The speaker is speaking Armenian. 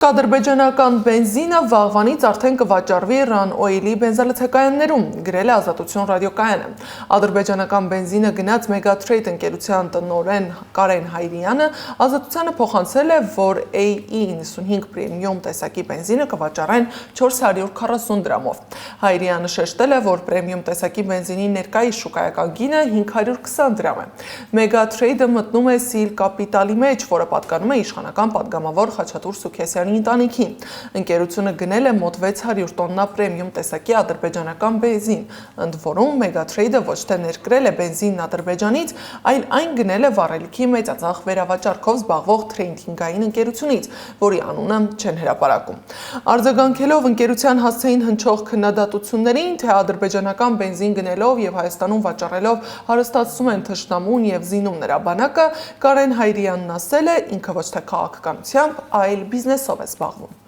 Ադրբեջանական բենզինը վաղվանից արդեն կվաճառվի Run Oil-ի բենզալցակայաններում, գրել է Ազատություն ռադիոկայանը։ Ադրբեջանական բենզինը գնաց Megatrade ընկերության տնօրեն Կարեն Հայրյանը Ազատությանը փոխանցել է, որ AE95 պրեմիում տեսակի բենզինը կվաճառեն 440 դրամով։ Հայրյանը շեշտել է, որ պրեմիում տեսակի բենզինի ներկայիս շուկայական գինը 520 դրամ է։ Megatrade-ը մտնում է Սիլ Կապիտալի մեջ, որը պատկանում է իշխանական падգամավոր Խաչատուր Սուքեսյանի ընտանիքին։ Ընկերությունը գնել է մոտ 600 տոննա պրեմիում տեսակի ադրբեջանական բենզին, ընդ որում Megatrade-ը ոչ թե ներկրել է բենզինն Ադրբեջանից, այլ այն գնել է վառելիքի մեծածախ վերավաճառքով զբաղվող թրեյդինգային ընկերությունից, որի անունը չեն հրապարակում։ Արձագանքելով ընկերության հասցեին հնչող քննադատություններին, թե ադրբեջանական բենզին գնելով եւ Հայաստանում վաճառելով հարստացնում են թշնամուն եւ զինում նրա բանակը, Կարեն Հայրյանն ասել է, ինքը ոչ թե քաղաքականությամբ, այլ բիզնեսով է զբաղվում։